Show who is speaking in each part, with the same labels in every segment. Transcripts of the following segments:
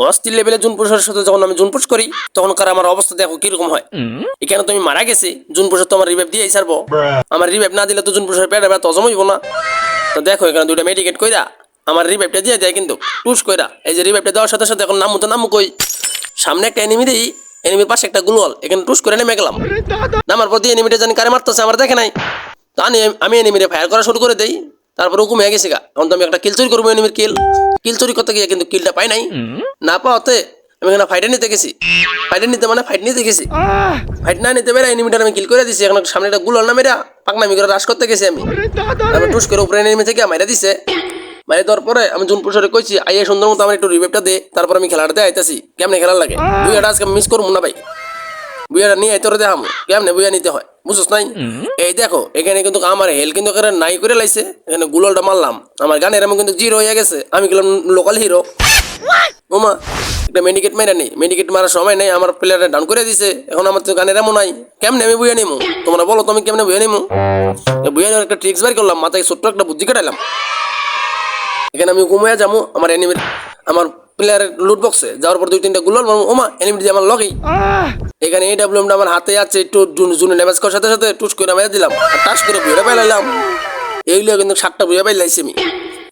Speaker 1: অস্থির লেভেলে জুনপুষের সাথে যখন আমি জুনপুষ করি তখন আমার অবস্থা দেখো কিরকম হয়। এখানে তুমি মারা গেছে, জুনপুষের তো আমার রিভাইভ দিয়েই ছাড়বো। আমার রিভাইভ না দিলে তো জুনপুষের পেটে ব্যথা হজম হইব না। তো দেখো এখানে দুইটা মেডিকেট কইরা আমার রিভাইভটা দিয়ে দেয় কিন্তু টুস কইরা। এই যে রিভাইভটা দেওয়ার সাথে সাথে এখন নামু কই সামনে একটা এনিমি দেই, এনিমির পাশে একটা গ্লোয়াল, এখানে টুস করে নেমে গেলাম। নামার পর দিয়ে এনিমিটা জানি কারে মারতেছে আমার দেখে নাই। তা আমি এনিমিরে ফায়ার করা শুরু করে দেই। তারপর হুকুম হয়ে গেছে গা, এখন তো আমি একটা কিল চুরি করবো। এনিমির কিল চুরি করতে গিয়ে কিন্তু কিলটা পাই নাই। না পাওয়াতে আমি এখানে ফাইটে নিতে গেছি। ফাইট নিতে গেছি, ফাইট না নিতে পেরে এনিমিটার আমি কিল করে দিছি। এখন সামনে একটা গুলাল না মেরা পাকনামি করে রাশ করতে গেছি আমি। তারপর টুস করে উপরে এনিমি থেকে মাইরা দিছে। মাইরে দেওয়ার পরে আমি জুনপুষরে কইছি আইয়া সুন্দর মতো আমার একটু রিভাইভটা দে, তারপর আমি খেলাটাতে আইতাছি। কেমনে খেলার লাগে বুইয়াটা আজকে মিস করবো না ভাই। বুইয়াটা নিয়ে আইতরে দেখাম কেমনে বুইয়া নিতে হয়, বুঝছস নাই? এই দেখো এখানে কিন্তু আমার হেল কিন্তু এখানে নাই করে লাইছে। এখানে গুলালটা মারলাম, আমার গানের এমন কিন্তু জিরো হয়ে গেছে। আমি গেলাম লোকাল হিরো। ওমা একটা মেডিকেট মেরা নেই, মেডিকেট মারার সময় নেই, আমার প্লেয়ারটা ডাউন করে দিছে। এখন আমার তো গানের এমন নাই, কেমনে আমি বুঝে নিমু? তোমরা বলো তুমি কেমনে বুঝে নিমু? বুঝে নেওয়ার একটা ট্রিক্স বের করলাম, মাথায় ছোট্ট একটা বুদ্ধি কাটাইলাম। এখানে আমি ঘুমিয়ে যাবো আমার এনিমির, আমার প্লেয়ারের লুট বক্সে যাওয়ার পর 2-3টা গুলো ওমা এনিমি দিয়ে আমার লগেই। এখানে এই ডাব্লিউএমটা আমার হাতে আছে, একটু জুনে ড্যামেজ করার সাথে সাথে টুস করে মেরে দিলাম আর টাস করে বুড়ে পাইলাম। এইগুলো কিন্তু 7টা বুড়ে পাইলাইছি আমি।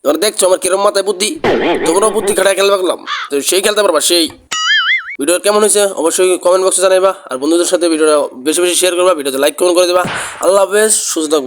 Speaker 1: তোমরা দেখছো আমার কিরম মাথায় বুদ্ধি, তোমরাও বুদ্ধি খাটায় খেলবা গেলাম তো সেই খেলতে পারবা সেই। ভিডিও কেমন হয়েছে অবশ্যই কমেন্ট বক্সে জানাইবা, আর বন্ধুদের সাথে ভিডিওটা বেশি বেশি শেয়ার করবা, ভিডিওতে লাইক কমেন্ট করে দেবা। আল্লাহ হাফেজ, সুস্থ থাকবা।